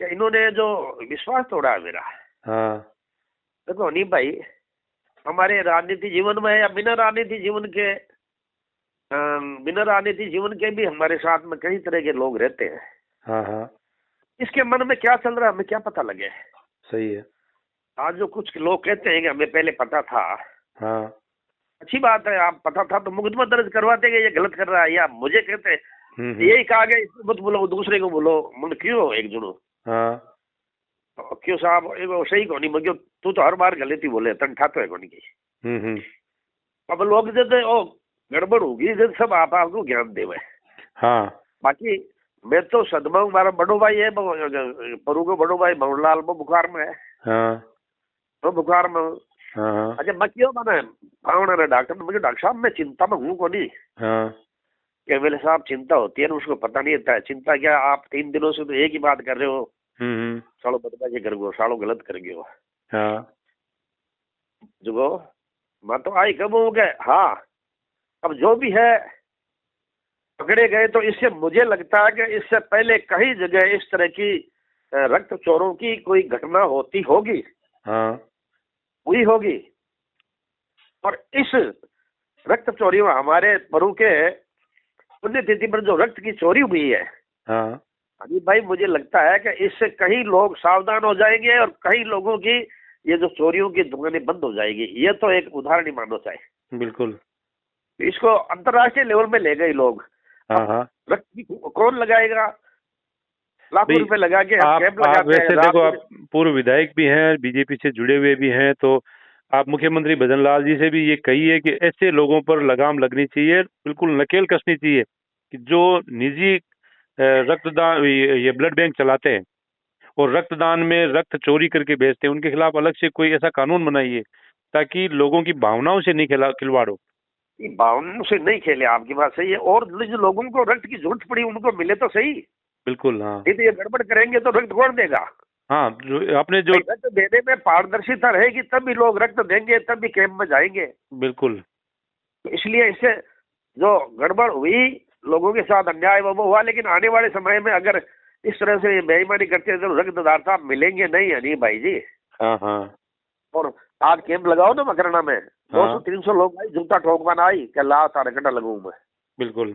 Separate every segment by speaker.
Speaker 1: कि इन्होंने जो विश्वास तोड़ा है मेरा।
Speaker 2: हाँ
Speaker 1: देखो अनिल भाई, हमारे राजनीति जीवन में या बिना राजनीति जीवन के, बिना राजनीति जीवन के भी हमारे साथ में कई तरह के लोग रहते हैं।
Speaker 2: हाँ हाँ
Speaker 1: इसके मन में क्या चल रहा है हमें क्या पता लगे।
Speaker 2: सही है।
Speaker 1: आज जो कुछ लोग कहते हैं कि हमें पहले पता था,
Speaker 2: हाँ
Speaker 1: अच्छी बात है, आप पता था तो मुकदमा दर्ज करवाते कि ये गलत कर रहा है, या मुझे कहते हैं
Speaker 2: हम्म।
Speaker 1: यही कहा गया इसको मत बोलो दूसरे को बोलो, मन क्यों एक जुड़ो।
Speaker 2: हाँ
Speaker 1: क्यों साहब एगो सही कोनी मग्यो, तू तो हर बार गलती बोले तन ठातो है कोनी की।
Speaker 2: हम्म।
Speaker 1: अब लोग जब ओ गड़बड़ होगी जब सब आप आपको ज्ञान देवे।
Speaker 2: हाँ
Speaker 1: बाकी मैं तो सदमा मारा बड़ो भाई है, परू को बड़ो भाई भवनलाल वो बुखार में है।
Speaker 2: हाँ
Speaker 1: तो बुखार में
Speaker 2: हाँ हाँ
Speaker 1: अच्छा मैं क्यों मैंने पावना ने डॉक्टर ने मुझे डॉक्टर साहब मैं चिंता में हूँ कोनी।
Speaker 2: हाँ
Speaker 1: कि मेरे साहब चिंता होती है ना, उसको पता नहीं होता है चिंता क्या। आप 3 दिनों से तो एक ही बात कर रहे हो, सालो बदमाशी कर गो, सालो गलत कर गयो।
Speaker 2: हाँ
Speaker 1: जुगो मैं तो आई कब हूँ गए। हाँ अब जो भी है पकड़े गए तो इससे मुझे लगता है कि इससे पहले कई जगह इस तरह की रक्त चोरों की कोई घटना होती होगी,
Speaker 2: हाँ
Speaker 1: हुई होगी। और इस रक्त चोरी में हमारे परू के पुण्यतिथि पर जो रक्त की चोरी हुई है,
Speaker 2: हाँ
Speaker 1: अभी भाई मुझे लगता है कि इससे कई लोग सावधान हो जाएंगे और कई लोगों की ये जो चोरियों की दुकानें बंद हो जाएगी। ये तो एक उदाहरण ही मानो चाहे।
Speaker 2: बिल्कुल।
Speaker 1: इसको अंतर्राष्ट्रीय लेवल में ले गए लोग।
Speaker 2: हाँ
Speaker 1: अब
Speaker 2: हाँ
Speaker 1: रक्त की कौन लगाएगा, लाखों
Speaker 2: भाई,
Speaker 1: रुपए लगा के हम कैंप
Speaker 2: आप
Speaker 1: लगाते हैं
Speaker 2: वैसे देखो,
Speaker 1: रात
Speaker 2: आप
Speaker 1: में।
Speaker 2: पूर्व विधायक भी हैं, बीजेपी से जुड़े हुए भी हैं, तो आप मुख्यमंत्री भजन लाल जी से भी ये कहिए कि ऐसे लोगों पर लगाम लगनी चाहिए, बिल्कुल नकेल कसनी चाहिए कि जो निजी रक्तदान, ये ब्लड बैंक चलाते हैं और रक्तदान में रक्त चोरी करके बेचते हैं, उनके खिलाफ अलग से कोई ऐसा कानून बनाइए ताकि लोगों की भावनाओं से नहीं खिलवाड़ हो।
Speaker 1: ये भावनाओं से नहीं खेले, आपकी बात सही है। और जो लोगों को रक्त की जरूरत पड़ी उनको मिले तो सही,
Speaker 2: बिल्कुल। हाँ
Speaker 1: नहीं तो ये गड़बड़ करेंगे तो रक्त कौन देगा।
Speaker 2: हाँ आपने जो,
Speaker 1: भाई रक्त देने में पारदर्शिता रहेगी तब भी लोग रक्त देंगे, तब भी कैंप में जाएंगे।
Speaker 2: बिल्कुल।
Speaker 1: तो इसलिए इससे जो गड़बड़ हुई, लोगों के साथ अन्याय वो हुआ, लेकिन आने वाले समय में अगर इस तरह से बेईमानी करते हैं तो रक्तदाता मिलेंगे नहीं अनिल भाई जी।
Speaker 2: हाँ हाँ
Speaker 1: और आज कैंप लगाओ ना मकरना में,
Speaker 2: हाँ
Speaker 1: 200-300 लोग आई, जूता ठोकवाना आई क्या ला सारे घंटा लगू मैं।
Speaker 2: बिल्कुल।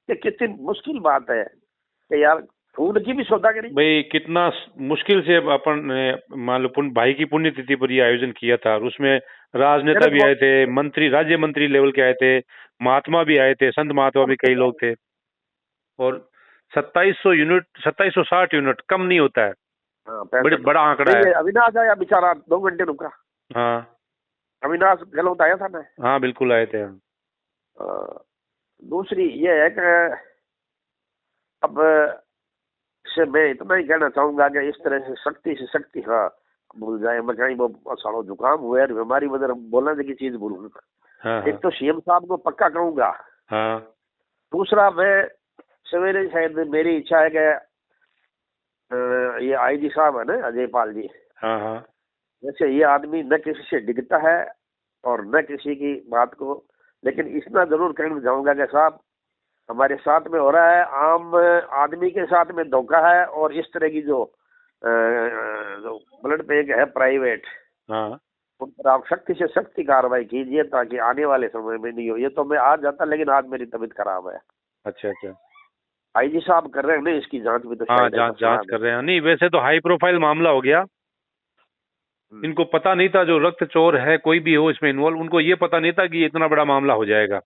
Speaker 1: ये कितनी मुश्किल बात है कि यार खून की भी सौदा करी।
Speaker 2: भाई कितना मुश्किल से अपन ने, मान लो भाई की पुण्यतिथि पर ये आयोजन किया था और उसमें राजनेता भी आए थे, मंत्री, राज्य मंत्री लेवल के आए थे, महात्मा भी आए थे, संत महात्मा भी कई लोग थे, और 2700 यूनिट, 2760 यूनिट कम नहीं होता है,
Speaker 1: हाँ
Speaker 2: बड़ा आंकड़ा है।
Speaker 1: अविनाश आया बेचारा 2 घंटे रुका।
Speaker 2: हाँ
Speaker 1: अविनाश गहलोत आया था ना।
Speaker 2: हाँ बिल्कुल आए थे।
Speaker 1: दूसरी ये है कि अब से मैं इतना ही कहना चाहूंगा कि इस तरह से शक्ति हाँ भूल जाए। मैं कहीं वो सालों जुकाम हुआ है बीमारी वजह बोलने की चीज भूलूंगा।
Speaker 2: हाँ
Speaker 1: एक तो सीएम साहब को पक्का कहूंगा।
Speaker 2: हाँ
Speaker 1: दूसरा मैं सवेरे शायद मेरी इच्छा है कि ये आईजी साहब है ना अजय पाल जी,
Speaker 2: हाँ हाँ
Speaker 1: वैसे ये आदमी न किसी से डिगता है और न किसी की बात को, लेकिन इतना जरूर कहना चाहूंगा कि साहब हमारे साथ में हो रहा है, आम आदमी के साथ में धोखा है। और इस तरह की जो ब्लड बैंक है प्राइवेट,
Speaker 2: हाँ
Speaker 1: उन पर आप सख्ती से सख्ती कार्रवाई कीजिए ताकि आने वाले समय में नहीं हो। ये तो मैं आज जाता लेकिन आज मेरी तबीयत खराब है।
Speaker 2: अच्छा अच्छा।
Speaker 1: आईजी साहब कर रहे हैं ना इसकी जांच भी तो
Speaker 2: हाँ
Speaker 1: शायद
Speaker 2: जांच कर रहे हैं। नहीं वैसे तो हाई प्रोफाइल मामला हो गया, इनको पता नहीं था जो रक्त चोर है कोई भी हो इसमें इन्वॉल्व, उनको ये पता नहीं था कि ये इतना बड़ा मामला हो जाएगा।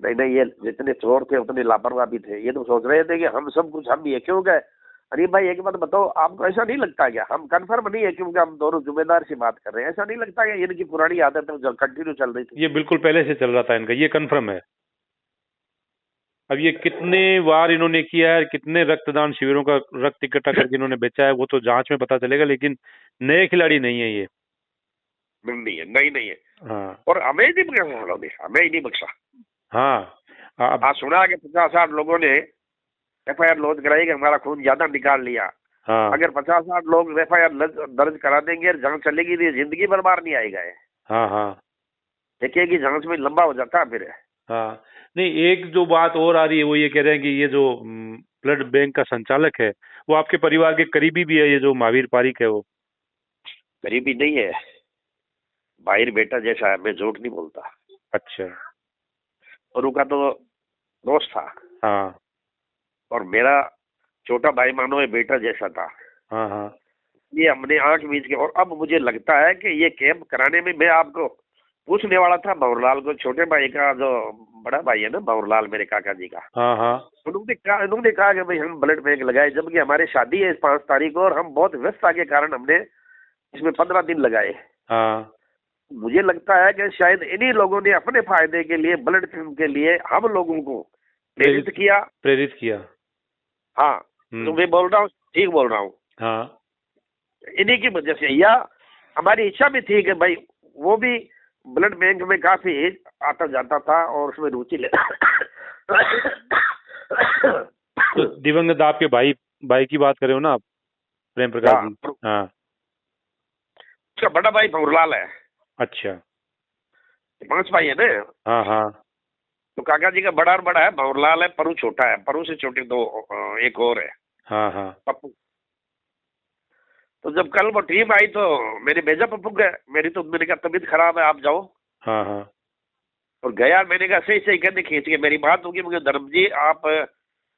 Speaker 1: नहीं नहीं, ये जितने चोर थे उतने लापरवाह भी थे। ये तो सोच रहे थे कि हम सब कुछ हम ही है, क्यों गए। अरे भाई एक बात बताओ, आपको ऐसा नहीं लगता क्या हम कन्फर्म नहीं है क्योंकि हम दोनों जिम्मेदार से बात कर रहे हैं, ऐसा नहीं लगता कि इनकी पुरानी आदत है जो कंटिन्यू चल रही थी।
Speaker 2: ये बिल्कुल पहले से चल रहा था इनका, ये कन्फर्म है। अब ये कितने बार इन्होंने किया है, कितने रक्तदान शिविरों का रक्त इकट्ठा करके इन्होंने बेचा है, वो तो जांच में पता चलेगा, लेकिन नए खिलाड़ी नहीं है ये।
Speaker 1: नहीं है, नहीं है।
Speaker 2: हाँ
Speaker 1: और हमें नहीं बख्शा, हमें ही नहीं बख्शा।
Speaker 2: हाँ अब
Speaker 1: आज सुना कि 50-60 लोगों ने एफआईआर लॉन्च कराई कि हमारा खून ज्यादा निकाल लिया।
Speaker 2: हाँ
Speaker 1: अगर 50-60 लोग एफआईआर दर्ज करा देंगे और जांच चलेगी तो जिंदगी भर बाहर नहीं आएगा।
Speaker 2: हाँ हाँ
Speaker 1: देखिए कि जांच में लंबा हो जाता है फिर।
Speaker 2: हाँ। नहीं एक जो बात और आ रही है वो ये कह रहे हैं कि ये जो ब्लड बैंक का संचालक है वो आपके परिवार के करीबी भी है, ये जो महावीर पारिक है वो?
Speaker 1: करीबी नहीं है, भाई बेटा जैसा है, मैं झूठ नहीं बोलता।
Speaker 2: अच्छा।
Speaker 1: और उनका तो दोस्त था।
Speaker 2: हाँ
Speaker 1: और मेरा छोटा भाई मानो ये बेटा जैसा था।
Speaker 2: हाँ हाँ
Speaker 1: ये हमने आंख मीच के, और अब मुझे लगता है कि ये कैंप कराने में, मैं आपको पूछने वाला था भंवरलाल को, छोटे भाई का जो बड़ा भाई है ना भंवरलाल, मेरे काका जी का।
Speaker 2: हाँ हाँ
Speaker 1: उन्होंने कहा कि भाई हम ब्लड बैंक लगाए, जबकि हमारी शादी है 5 तारीख को, और हम बहुत व्यस्तता के कारण हमने इसमें 15 दिन लगाए।
Speaker 2: हाँ।
Speaker 1: मुझे लगता है कि शायद इन्हीं लोगों ने अपने फायदे के लिए, ब्लड कैंप के लिए हम लोगों को प्रेरित किया।
Speaker 2: प्रेरित किया।
Speaker 1: हाँ, तो मैं बोल रहा हूँ, ठीक बोल रहा हूँ।
Speaker 2: हाँ।
Speaker 1: इन्हीं की वजह से, या हमारी इच्छा भी थी कि भाई वो भी ब्लड बैंक में काफी आता जाता था और उसमें रुचि ले।
Speaker 2: तो दिवंगत आपके भाई की बात कर रहे हो ना आप, प्रेम प्रकाश जी? हाँ।
Speaker 1: उसका बड़ा भाई भंवरलाल है।
Speaker 2: अच्छा।
Speaker 1: 5 भाई है ना।
Speaker 2: हाँ हाँ।
Speaker 1: तो काका जी का बड़ा और बड़ा है भंवरलाल है, परू छोटा है, परू से छोटे 2 एक और है,
Speaker 2: हाँ हाँ।
Speaker 1: पप्पू। तो जब कल वो टीम आई तो मैंने भेजा पप्पू के, मैंने कहा तबीयत खराब है, आप जाओ।
Speaker 2: हाँ हाँ।
Speaker 1: और गया, मैंने कहा सही सही कहने खींच के मेरी बात होगी, मुझे धर्म जी आप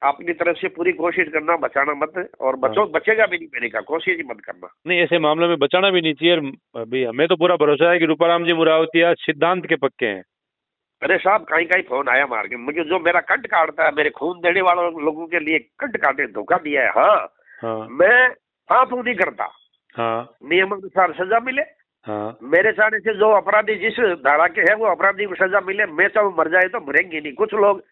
Speaker 1: अपनी तरफ से पूरी कोशिश करना, बचाना मत, और बचेगा भी नहीं, मैंने कहा कोशिश ही मत करना।
Speaker 2: नहीं, ऐसे मामलों में बचाना भी नहीं चाहिए अभी। हमें तो पूरा भरोसा है कि रूपाराम जी मुरावतिया सिद्धांत के पक्के हैं।
Speaker 1: अरे साहब कहीं कहीं फोन आया मार के मुझे, जो मेरा कंठ काटता है, मेरे खून देने वालों लोगों के लिए कंठ काटे, धोखा दिया है। हाँ,
Speaker 2: हाँ
Speaker 1: मैं हाँ तू नहीं करता,
Speaker 2: हाँ
Speaker 1: नियम अनुसार सजा मिले।
Speaker 2: हाँ।
Speaker 1: मेरे सामने से जो अपराधी जिस धारा के है वो अपराधी को सजा मिले, मैं चाहे मर जाए तो मरेंगे नहीं। कुछ लोग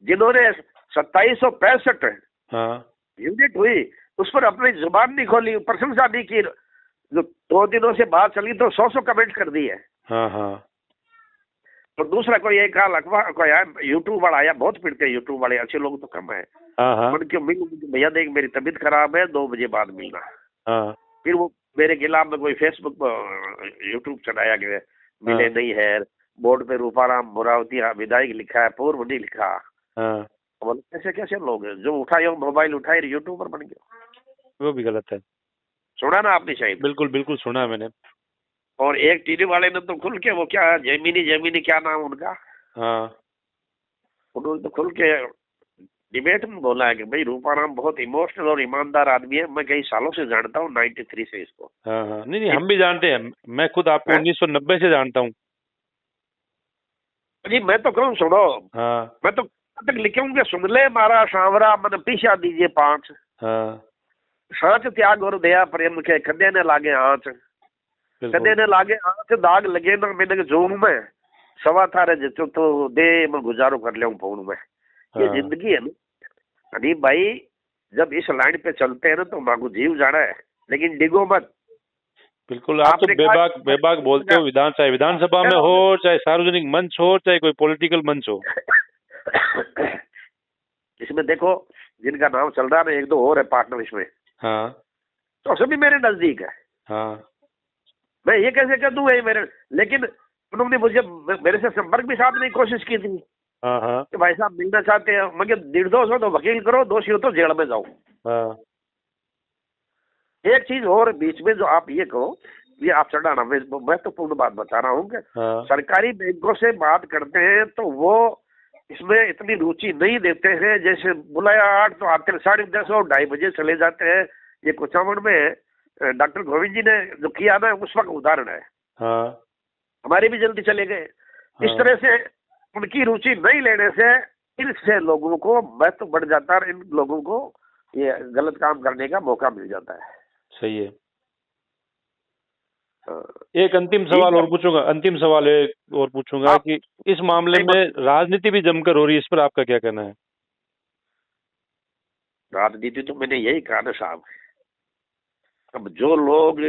Speaker 1: जिन्होंने 2765
Speaker 2: हाँ।
Speaker 1: यूनिट हुई उस पर अपनी जुबान नहीं खोली, प्रशंसा नहीं की, जो 2 दिनों से बात चली तो 100 कमेंट कर दिए।
Speaker 2: हाँ हाँ।
Speaker 1: और दूसरा कोई एक अखबार कोई आया, यूट्यूब वाला आया, बहुत पीड़ते हैं यूट्यूब वाले, अच्छे लोग तो कम है।
Speaker 2: हाँ हाँ।
Speaker 1: उनके भैया देख मेरी तबीयत खराब है, 2 बजे बाद मिलना।
Speaker 2: हाँ।
Speaker 1: फिर वो मेरे खिलाफ में कोई फेसबुक यूट्यूब चढ़ाया गया, मिले नहीं है, बोर्ड पे रूपाराम मुरावतिया विधायक लिखा है, पूर्व नहीं लिखा।
Speaker 2: हाँ।
Speaker 1: बोले कैसे कैसे लोग हैं, जो उठाए मोबाइल उठाए यूट्यूबर बन गया।
Speaker 2: वो भी गलत है।
Speaker 1: सुना ना आपने शायद?
Speaker 2: बिल्कुल बिल्कुल सुना मैंने।
Speaker 1: और एक टीवी वाले ने तो खुल के, वो क्या जमीनी क्या नाम उनका,
Speaker 2: हाँ।
Speaker 1: उन्होंने तो खुल के डिबेट में बोला है कि भाई रूपाराम बहुत इमोशनल और ईमानदार आदमी है, मैं कई सालों से जानता हूँ, 93 से इसको।
Speaker 2: हाँ हाँ। नहीं हम भी जानते हैं, मैं खुद आपको 1990 से जानता हूँ
Speaker 1: जी। मैं तो कहूँ सुनो,
Speaker 2: हाँ।
Speaker 1: मैं तो तक लिखूंगे, सुन ले मारा सांवरा मन पीछा दीजिए 5,
Speaker 2: हाँ।
Speaker 1: सांच त्याग और दया प्रेम के, कदे ने लागे आँच, कदे ने लागे आँच, दाग लगे ना मैंने जून में, सवा थारे जो तो दे मैं गुजारो कर ले फोन में। ये जिंदगी है ना अनिल भाई, जब इस लाइन पे चलते हैं ना तो मांगू जीव जाना है, लेकिन डिगो मत।
Speaker 2: बिल्कुल। आप तो बेबाक बोलते हो, विधानसभा में हो, चाहे सार्वजनिक मंच हो, चाहे कोई पॉलिटिकल मंच हो।
Speaker 1: इसमें देखो जिनका नाम चल रहा है ना, 1-2 और है पार्टनर इसमें।
Speaker 2: हाँ।
Speaker 1: तो सभी मेरे नजदीक है।
Speaker 2: हाँ।
Speaker 1: मैं ये कैसे कर दूंगा ये मेरे, लेकिन उन्होंने मुझे मेरे से संपर्क भी साधने की कोशिश की थी।
Speaker 2: हाँ हाँ।
Speaker 1: कि भाई साहब मिलना चाहते हैं, मगर निर्दोष हो तो वकील करो, दोषी हो तो जेल में जाओ।
Speaker 2: हाँ।
Speaker 1: एक चीज और बीच में जो आप ये कहो, ये आप चढ़ाना, मैं तो पूर्ण बात बता रहा हूँ कि सरकारी बैंकों से बात करते हैं तो वो इसमें इतनी रुचि नहीं देते हैं। जैसे बुलाया 8 तो आते 10:30 और 2:30 बजे चले जाते हैं। ये कुचामन में डॉक्टर गोविंद जी ने जो किया ना, उस वक्त उदाहरण है।
Speaker 2: हाँ।
Speaker 1: हमारे भी जल्दी चले गए। इस तरह से उनकी रुचि नहीं लेने से इनसे लोगों को महत्व बढ़ जाता है, इन लोगों को ये गलत काम करने का मौका मिल जाता है।
Speaker 2: सही है। एक अंतिम सवाल और पूछूंगा कि इस मामले में राजनीति भी जमकर हो रही है, इस पर आपका क्या कहना है?
Speaker 1: राजनीति तो मैंने यही कहा ना साहब, अब जो लोग,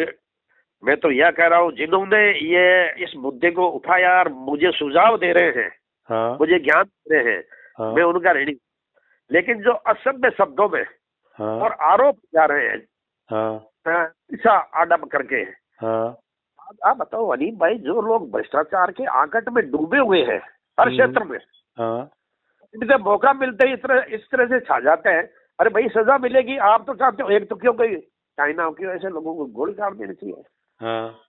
Speaker 1: मैं तो यह कह रहा हूँ जिन्होंने ये इस मुद्दे को उठाया और मुझे सुझाव दे रहे हैं,
Speaker 2: हाँ।
Speaker 1: मुझे ज्ञान दे रहे हैं,
Speaker 2: हाँ।
Speaker 1: मैं उनका ऋणी। लेकिन जो असभ्य शब्दों में
Speaker 2: हाँ।
Speaker 1: और आरोप जा रहे हैं,
Speaker 2: हाँ।
Speaker 1: ऐसा आडम करके,
Speaker 2: हाँ।
Speaker 1: आप बताओ अनिल भाई, जो लोग भ्रष्टाचार के आकट में डूबे हुए हैं हर क्षेत्र में,
Speaker 2: हाँ।
Speaker 1: इनका मौका मिलते ही इस तरह से छा जाते हैं। अरे भाई सजा मिलेगी, आप तो चाहते हो, एक तो क्यों कोई चाइना क्यों ऐसे लोगों को गोली काट देनी चाहिए।
Speaker 2: हाँ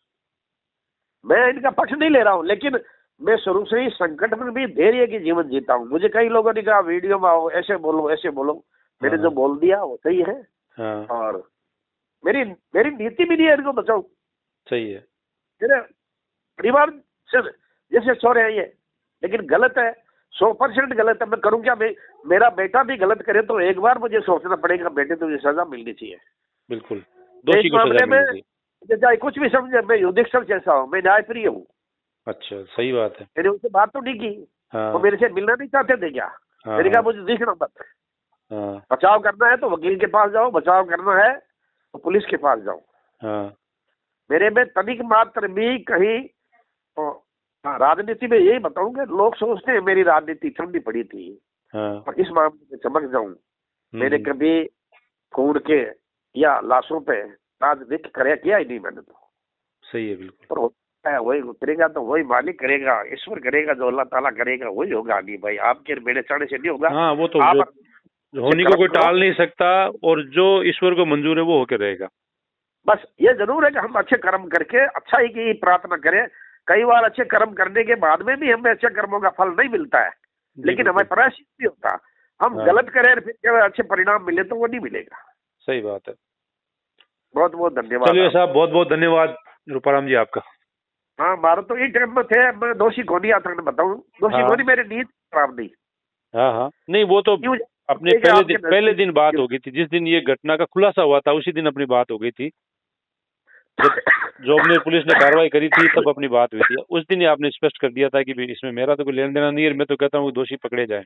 Speaker 1: मैं इनका पक्ष नहीं ले रहा हूँ, लेकिन मैं शुरू से ही संकट में भी धैर्य की जीवन जीता हूँ। मुझे कई लोगों ने कहा वीडियो में आओ, ऐसे बोलो ऐसे बोलो, मैंने जो बोल दिया वो सही है।
Speaker 2: हाँ
Speaker 1: और मेरी मेरी नीति भी नहीं है इनको बचाओ।
Speaker 2: सही है।
Speaker 1: मेरे परिवार से जैसे सो रहे हैं ये, लेकिन गलत है, 100% गलत है। मैं करूँ क्या? मेरा बेटा भी गलत करे तो एक बार मुझे सोचना पड़ेगा, बेटे तुझे सजा मिलनी चाहिए।
Speaker 2: बिल्कुल,
Speaker 1: इस
Speaker 2: दोषी को सजा
Speaker 1: मामले में
Speaker 2: मिलनी चाहिए।
Speaker 1: चाहे कुछ भी समझे, मैं युधिष्ठिर जैसा हूँ, मैं न्यायप्रिय हूँ।
Speaker 2: अच्छा, सही बात है।
Speaker 1: मैंने उनसे बात तो नहीं की,
Speaker 2: हाँ
Speaker 1: वो मेरे से मिलना नहीं चाहते थे क्या?
Speaker 2: हाँ
Speaker 1: मैंने कहा मुझे दिखना मत,
Speaker 2: हाँ
Speaker 1: बचाव करना है तो वकील के पास जाओ, बचाव करना है तो पुलिस के पास जाओ।
Speaker 2: हाँ
Speaker 1: मेरे में तनिक मात्र भी कहीं हाँ, राजनीति में यही बताऊंगा, लोग सोचते हैं मेरी राजनीति ठंडी पड़ी थी,
Speaker 2: हाँ
Speaker 1: और इस मामले में चमक जाऊं। मैंने कभी खून के या लाशों पे राजनीति किया ही नहीं मैंने तो।
Speaker 2: सही है बिल्कुल।
Speaker 1: पर होता है, वही उतरेगा तो वही मालिक करेगा, ईश्वर करेगा, जो अल्लाह ताला करेगा वही होगा। नहीं भाई, आपके मेरे चाहने से नहीं होगा।
Speaker 2: हाँ वो तो
Speaker 1: आप
Speaker 2: होने को कोई टाल नहीं सकता, और जो ईश्वर को मंजूर है वो होकर रहेगा।
Speaker 1: बस ये जरूर है कि हम अच्छे कर्म करके अच्छाई की प्रार्थना करें। कई बार अच्छे कर्म करने के बाद में भी हमें अच्छे कर्मों का फल नहीं मिलता है, लेकिन हमें प्रायश्चित नहीं होता। हम गलत करें फिर जब अच्छे परिणाम मिले तो वो नहीं मिलेगा।
Speaker 2: सही बात है।
Speaker 1: बहुत बहुत धन्यवाद।
Speaker 2: चलिए साहब, बहुत बहुत धन्यवाद रूपाराम जी आपका।
Speaker 1: हाँ, मारो तो ये टाइम में थे, मैं दोषी को नहीं आता बताऊं, दोषी को नहीं, मेरी नींद खराब नहीं।
Speaker 2: हाँ हाँ, नहीं वो तो अपने पहले दिन बात हो गई थी, जिस दिन ये घटना का खुलासा हुआ था उसी दिन अपनी बात हो गई थी। जो अपने पुलिस ने कार्रवाई करी थी तब अपनी बात हुई थी। उस दिन ही आपने स्पष्ट कर दिया था कि इसमें मेरा तो कोई लेन देना नहीं है, मैं तो कहता हूँ दोषी पकड़े जाए।